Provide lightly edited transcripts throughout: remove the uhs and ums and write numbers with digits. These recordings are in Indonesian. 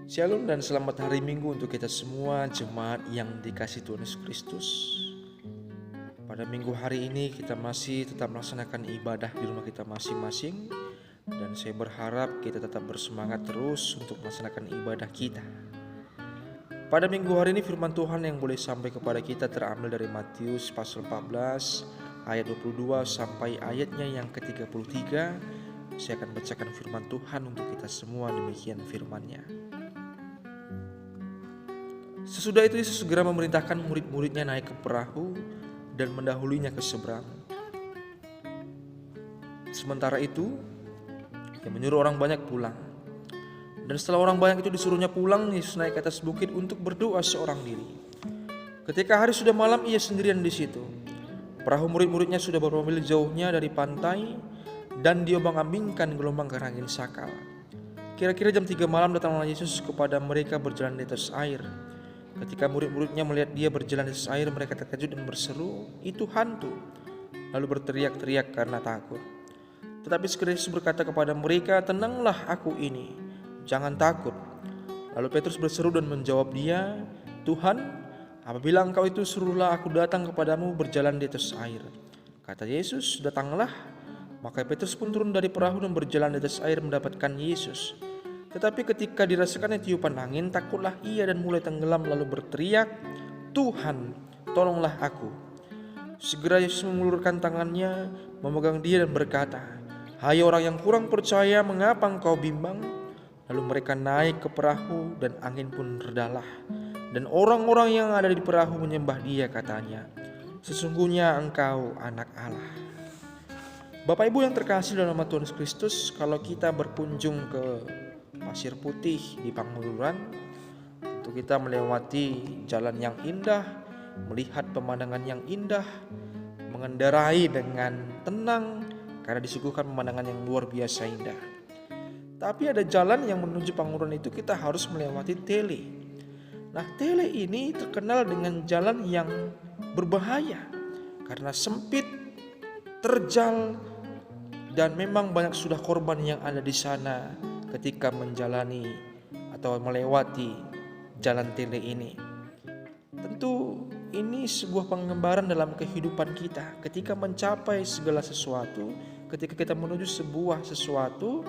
Shalom dan selamat hari Minggu untuk kita semua jemaat yang dikasihi Tuhan Yesus Kristus. Pada minggu hari ini kita masih tetap melaksanakan ibadah di rumah kita masing-masing. Dan saya berharap kita tetap bersemangat terus untuk melaksanakan ibadah kita. Pada minggu hari ini firman Tuhan yang boleh sampai kepada kita terambil dari Matius pasal 14 ayat 22 sampai ayatnya yang ke-33. Saya akan bacakan firman Tuhan untuk kita semua, demikian firman-Nya. Sesudah itu Yesus segera memerintahkan murid-muridnya naik ke perahu dan mendahulinya ke seberang. Sementara itu, Ia menyuruh orang banyak pulang. Dan setelah orang banyak itu disuruhnya pulang, Yesus naik ke atas bukit untuk berdoa seorang diri. Ketika hari sudah malam, Ia sendirian di situ. Perahu murid-muridnya sudah beberapa mil jauhnya dari pantai dan diombang-ambingkan gelombang karena angin sakal. Kira-kira jam 3 malam datanglah Yesus kepada mereka berjalan di atas air. Ketika murid-muridnya melihat Dia berjalan di atas air, mereka terkejut dan berseru, "Itu hantu!" Lalu berteriak-teriak karena takut. Tetapi segera Yesus berkata kepada mereka, "Tenanglah, aku ini, jangan takut." Lalu Petrus berseru dan menjawab Dia, "Tuhan, apabila Engkau itu, suruhlah aku datang kepadamu berjalan di atas air." Kata Yesus, "Datanglah." Maka Petrus pun turun dari perahu dan berjalan di atas air mendapatkan Yesus. Tetapi ketika dirasakannya tiupan angin, takutlah ia dan mulai tenggelam lalu berteriak, "Tuhan, tolonglah aku." Segera Yesus mengulurkan tangannya, memegang dia dan berkata, "Hai orang yang kurang percaya, mengapa engkau bimbang?" Lalu mereka naik ke perahu dan angin pun redalah. Dan orang-orang yang ada di perahu menyembah Dia, katanya, "Sesungguhnya Engkau Anak Allah." Bapak Ibu yang terkasih dalam nama Tuhan Yesus Kristus, kalau kita berkunjung ke Pasir Putih di Pamururan, tentu kita melewati jalan yang indah, melihat pemandangan yang indah, mengendarai dengan tenang karena disuguhkan pemandangan yang luar biasa indah. Tapi ada jalan yang menuju Pamururan itu kita harus melewati Tele. Nah, Tele ini terkenal dengan jalan yang berbahaya karena sempit, terjal, dan memang banyak sudah korban yang ada di sana ketika menjalani atau melewati jalan Tele ini. Tentu ini sebuah penggambaran dalam kehidupan kita. Ketika mencapai segala sesuatu, ketika kita menuju sebuah sesuatu,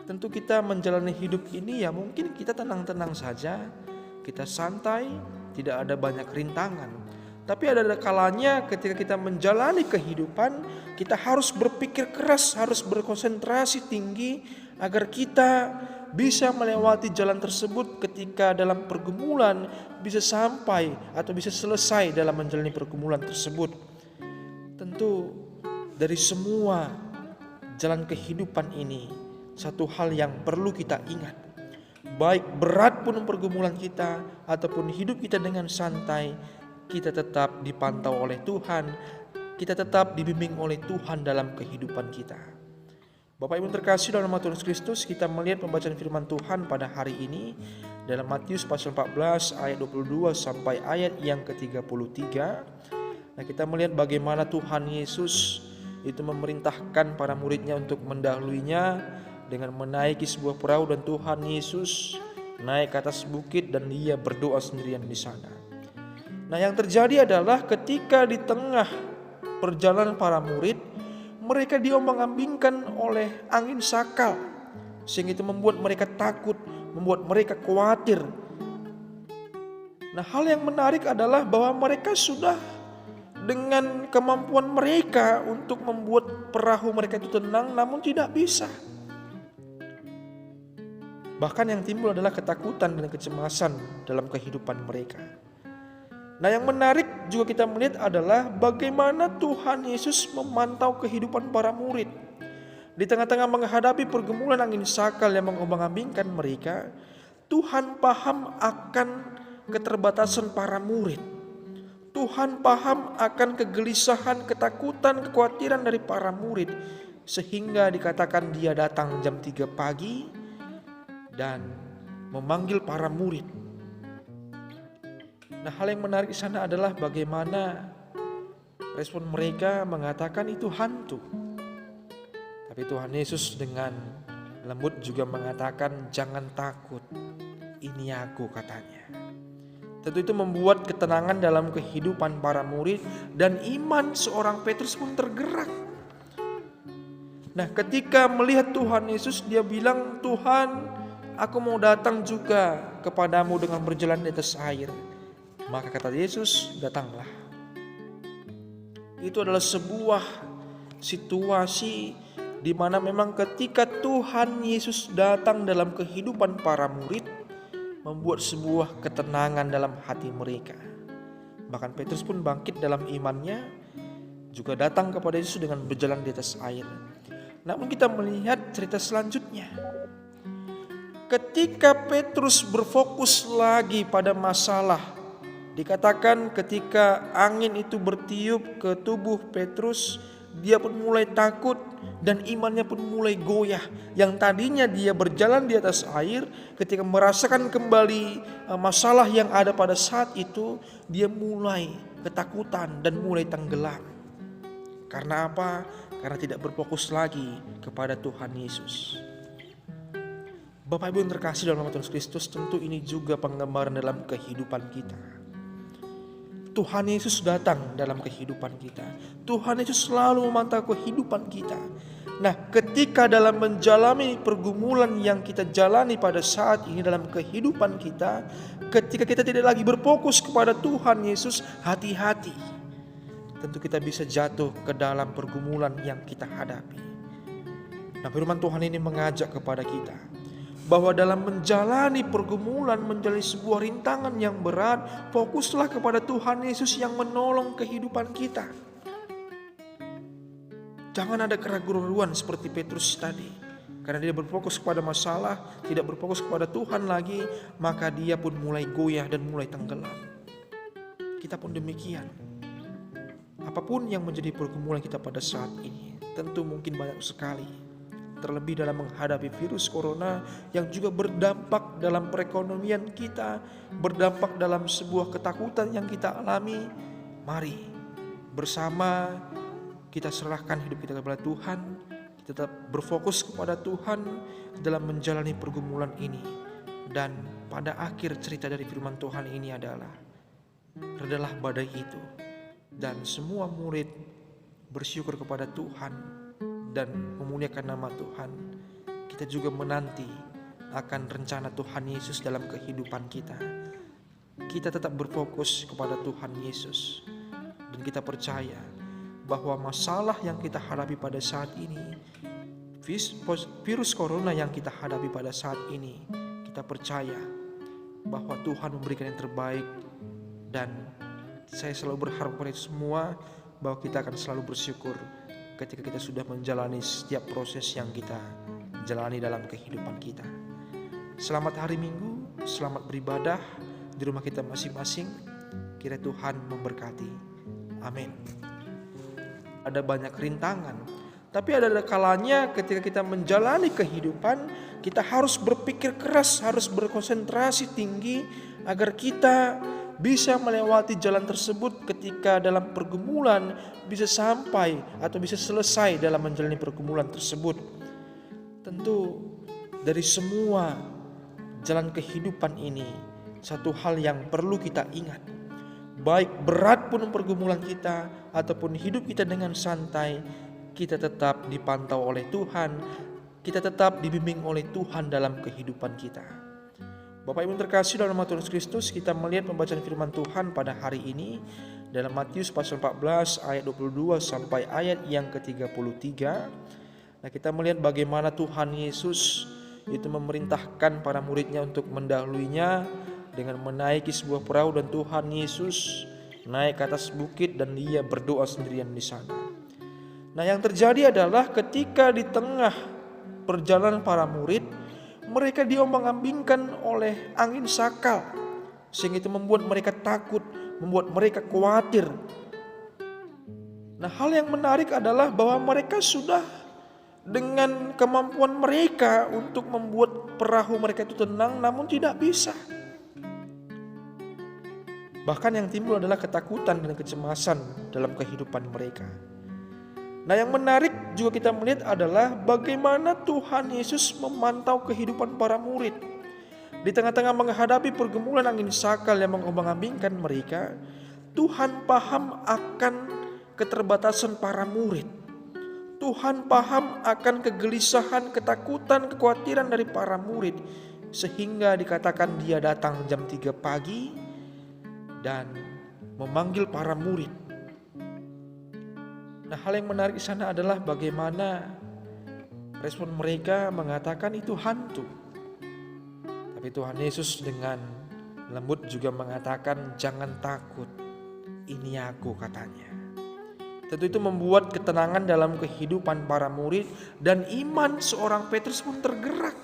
tentu kita menjalani hidup ini ya mungkin kita tenang-tenang saja, kita santai, tidak ada banyak rintangan. Tapi ada kalanya ketika kita menjalani kehidupan, kita harus berpikir keras, harus berkonsentrasi tinggi agar kita bisa melewati jalan tersebut ketika dalam pergumulan bisa sampai atau bisa selesai dalam menjalani pergumulan tersebut. Tentu dari semua jalan kehidupan ini, satu hal yang perlu kita ingat, baik berat pun pergumulan kita ataupun hidup kita dengan santai, kita tetap dipantau oleh Tuhan, kita tetap dibimbing oleh Tuhan dalam kehidupan kita. Bapak Ibu terkasih dalam nama Tuhan Yesus Kristus, kita melihat pembacaan firman Tuhan pada hari ini dalam Matius pasal 14 ayat 22 sampai ayat yang ke-33. Nah, kita melihat bagaimana Tuhan Yesus itu memerintahkan para muridnya untuk mendahulinya dengan menaiki sebuah perahu, dan Tuhan Yesus naik ke atas bukit dan Dia berdoa sendirian di sana. Nah, yang terjadi adalah ketika di tengah perjalanan para murid, mereka diombang-ambingkan oleh angin sakal, sehingga itu membuat mereka takut, membuat mereka khawatir. Nah, hal yang menarik adalah bahwa mereka sudah dengan kemampuan mereka untuk membuat perahu mereka itu tenang, namun tidak bisa. Bahkan yang timbul adalah ketakutan dan kecemasan dalam kehidupan mereka. Nah, yang menarik juga kita melihat adalah bagaimana Tuhan Yesus memantau kehidupan para murid. Di tengah-tengah menghadapi pergumulan angin sakal yang mengombang-ambingkan mereka, Tuhan paham akan keterbatasan para murid. Tuhan paham akan kegelisahan, ketakutan, kekhawatiran dari para murid, sehingga dikatakan Dia datang jam 3 pagi dan memanggil para murid. Nah, hal yang menarik di sana adalah bagaimana respon mereka mengatakan itu hantu. Tapi Tuhan Yesus dengan lembut juga mengatakan, "Jangan takut, niago katanya. Tentu itu membuat ketenangan dalam kehidupan para murid dan iman seorang Petrus pun tergerak. Nah, ketika melihat Tuhan Yesus, dia bilang, "Tuhan, aku mau datang juga kepadamu dengan berjalan di atas air." Maka kata Yesus, "Datanglah." Itu adalah sebuah situasi di mana memang ketika Tuhan Yesus datang dalam kehidupan para murid, membuat sebuah ketenangan dalam hati mereka. Bahkan Petrus pun bangkit dalam imannya, juga datang kepada Yesus dengan berjalan di atas air. Namun kita melihat cerita selanjutnya. Ketika Petrus berfokus lagi pada masalah, dikatakan ketika angin itu bertiup ke tubuh Petrus, dia pun mulai takut dan imannya pun mulai goyah. Yang tadinya dia berjalan di atas air, ketika merasakan kembali masalah yang ada pada saat itu, dia mulai ketakutan dan mulai tenggelam. Karena apa? Karena tidak berfokus lagi kepada Tuhan Yesus. Bapak Ibu yang terkasih dalam nama Tuhan Kristus, tentu ini juga penggambaran dalam kehidupan kita. Tuhan Yesus datang dalam kehidupan kita. Tuhan Yesus selalu memantau kehidupan kita. Nah, ketika dalam menjalani pergumulan yang kita jalani pada saat ini dalam kehidupan kita, ketika kita tidak lagi berfokus kepada Tuhan Yesus, hati-hati. Tentu kita bisa jatuh ke dalam pergumulan yang kita hadapi. Nah, firman Tuhan ini mengajak kepada kita bahwa dalam menjalani pergumulan, menjalani sebuah rintangan yang berat, fokuslah kepada Tuhan Yesus yang menolong kehidupan kita. Jangan ada keraguan-keraguan seperti Petrus tadi. Karena dia berfokus kepada masalah, tidak berfokus kepada Tuhan lagi, maka dia pun mulai goyah dan mulai tenggelam. Kita pun demikian. Apapun yang menjadi pergumulan kita pada saat ini, tentu mungkin banyak sekali. Terlebih dalam menghadapi virus corona yang juga berdampak dalam perekonomian kita, berdampak dalam sebuah ketakutan yang kita alami. Mari bersama kita serahkan hidup kita kepada Tuhan, kita tetap berfokus kepada Tuhan dalam menjalani pergumulan ini. Dan pada akhir cerita dari firman Tuhan ini adalah, redalah badai itu, dan semua murid bersyukur kepada Tuhan dan memuliakan nama Tuhan. Kita juga menanti akan rencana Tuhan Yesus dalam kehidupan kita. Kita tetap berfokus kepada Tuhan Yesus, dan kita percaya bahwa masalah yang kita hadapi pada saat ini, virus corona yang kita hadapi pada saat ini, kita percaya bahwa Tuhan memberikan yang terbaik. Dan saya selalu berharap kepada semua bahwa kita akan selalu bersyukur ketika kita sudah menjalani setiap proses yang kita jalani dalam kehidupan kita. Selamat hari Minggu, selamat beribadah di rumah kita masing-masing. Kiranya Tuhan memberkati. Amin. Ada banyak rintangan, tapi ada kalanya ketika kita menjalani kehidupan, kita harus berpikir keras, harus berkonsentrasi tinggi agar kita bisa melewati jalan tersebut. Ketika dalam pergumulan bisa sampai atau bisa selesai dalam menjalani pergumulan tersebut. Tentu dari semua jalan kehidupan ini, satu hal yang perlu kita ingat, baik berat pun pergumulan kita ataupun hidup kita dengan santai, kita tetap dipantau oleh Tuhan, kita tetap dibimbing oleh Tuhan dalam kehidupan kita. Bapak Ibu terkasih dalam nama Tuhan Kristus, kita melihat pembacaan firman Tuhan pada hari ini dalam Matius pasal 14 ayat 22 sampai ayat yang ke-33. Nah, kita melihat bagaimana Tuhan Yesus itu memerintahkan para muridnya untuk mendahuluinya dengan menaiki sebuah perahu, dan Tuhan Yesus naik ke atas bukit dan dia berdoa sendirian di sana. Nah, yang terjadi adalah ketika di tengah perjalanan para murid, mereka diombang-ambingkan oleh angin sakal, sehingga itu membuat mereka takut, membuat mereka khawatir. Nah, hal yang menarik adalah bahwa mereka sudah dengan kemampuan mereka untuk membuat perahu mereka itu tenang, namun tidak bisa. Bahkan yang timbul adalah ketakutan dan kecemasan dalam kehidupan mereka. Nah, yang menarik juga kita melihat adalah bagaimana Tuhan Yesus memantau kehidupan para murid. Di tengah-tengah menghadapi pergumulan angin sakal yang mengombang-ambingkan mereka, Tuhan paham akan keterbatasan para murid. Tuhan paham akan kegelisahan, ketakutan, kekhawatiran dari para murid, sehingga dikatakan Dia datang jam 3 pagi dan memanggil para murid. Nah, hal yang menarik di sana adalah bagaimana respon mereka mengatakan itu hantu. Tapi Tuhan Yesus dengan lembut juga mengatakan, jangan takut, ini aku, katanya. Tentu itu membuat ketenangan dalam kehidupan para murid dan iman seorang Petrus pun tergerak.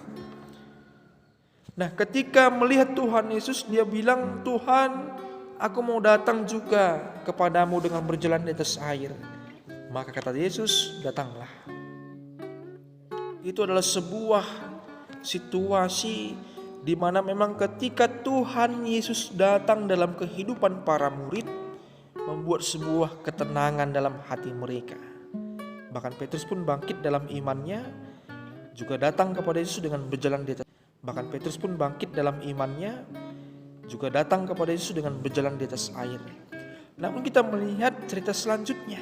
Nah, ketika melihat Tuhan Yesus, dia bilang, Tuhan, aku mau datang juga kepadamu dengan berjalan di atas air. Maka kata Yesus, datanglah. Itu adalah sebuah situasi di mana memang ketika Tuhan Yesus datang dalam kehidupan para murid, membuat sebuah ketenangan dalam hati mereka. Bahkan Petrus pun bangkit dalam imannya, juga datang kepada Yesus dengan berjalan di atas. Bahkan Petrus pun bangkit dalam imannya, juga datang kepada Yesus dengan berjalan di atas air. Namun kita melihat cerita selanjutnya.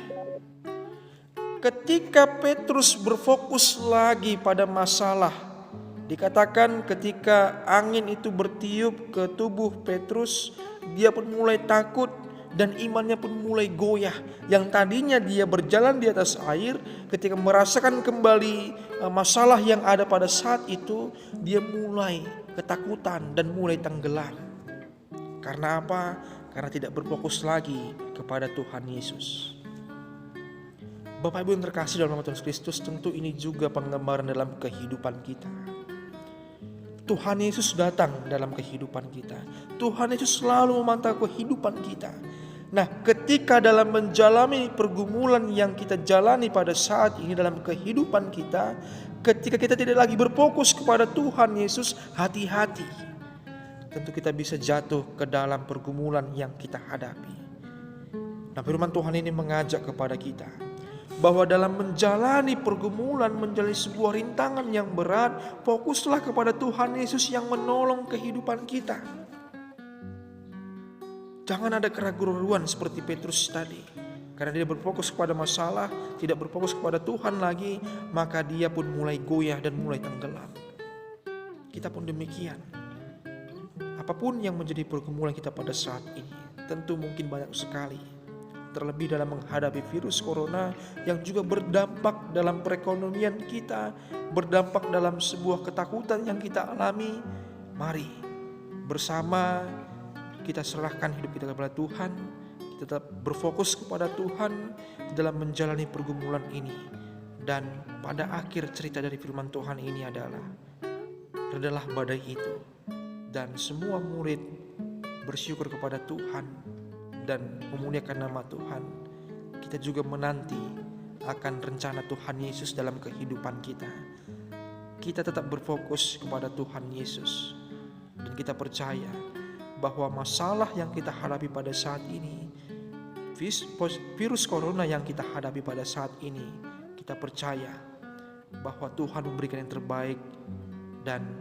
Ketika Petrus berfokus lagi pada masalah, dikatakan ketika angin itu bertiup ke tubuh Petrus, dia pun mulai takut dan imannya pun mulai goyah. Yang tadinya dia berjalan di atas air, ketika merasakan kembali masalah yang ada pada saat itu, dia mulai ketakutan dan mulai tenggelam. Karena apa? Karena tidak berfokus lagi kepada Tuhan Yesus. Bapak Ibu yang terkasih dalam nama Tuhan Kristus, tentu ini juga penggambaran dalam kehidupan kita. Tuhan Yesus datang dalam kehidupan kita. Tuhan Yesus selalu memantau kehidupan kita. Nah, ketika dalam menjalani pergumulan yang kita jalani pada saat ini dalam kehidupan kita, ketika kita tidak lagi berfokus kepada Tuhan Yesus, hati-hati. Tentu kita bisa jatuh ke dalam pergumulan yang kita hadapi. Nah, firman Tuhan ini mengajak kepada kita bahwa dalam menjalani pergumulan, menjalani sebuah rintangan yang berat, fokuslah kepada Tuhan Yesus yang menolong kehidupan kita. Jangan ada keraguan-raguan seperti Petrus tadi. Karena dia berfokus kepada masalah, tidak berfokus kepada Tuhan lagi, maka dia pun mulai goyah dan mulai tenggelam. Kita pun demikian. Apapun yang menjadi pergumulan kita pada saat ini, tentu mungkin banyak sekali. Terlebih dalam menghadapi virus corona yang juga berdampak dalam perekonomian kita, berdampak dalam sebuah ketakutan yang kita alami. Mari bersama kita serahkan hidup kita kepada Tuhan, kita tetap berfokus kepada Tuhan dalam menjalani pergumulan ini. Dan pada akhir cerita dari firman Tuhan ini adalah, redalah badai itu, dan semua murid bersyukur kepada Tuhan dan memuliakan nama Tuhan. Kita juga menanti akan rencana Tuhan Yesus dalam kehidupan kita. Kita tetap berfokus kepada Tuhan Yesus, dan kita percaya bahwa masalah yang kita hadapi pada saat ini, virus corona yang kita hadapi pada saat ini, kita percaya bahwa Tuhan memberikan yang terbaik. Dan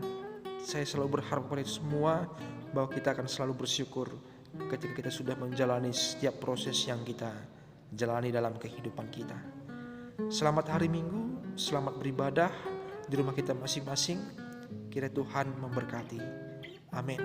saya selalu berharap kepada semua bahwa kita akan selalu bersyukur ketika kita sudah menjalani setiap proses yang kita jalani dalam kehidupan kita. Selamat hari Minggu, selamat beribadah di rumah kita masing-masing. Kiranya Tuhan memberkati. Amin.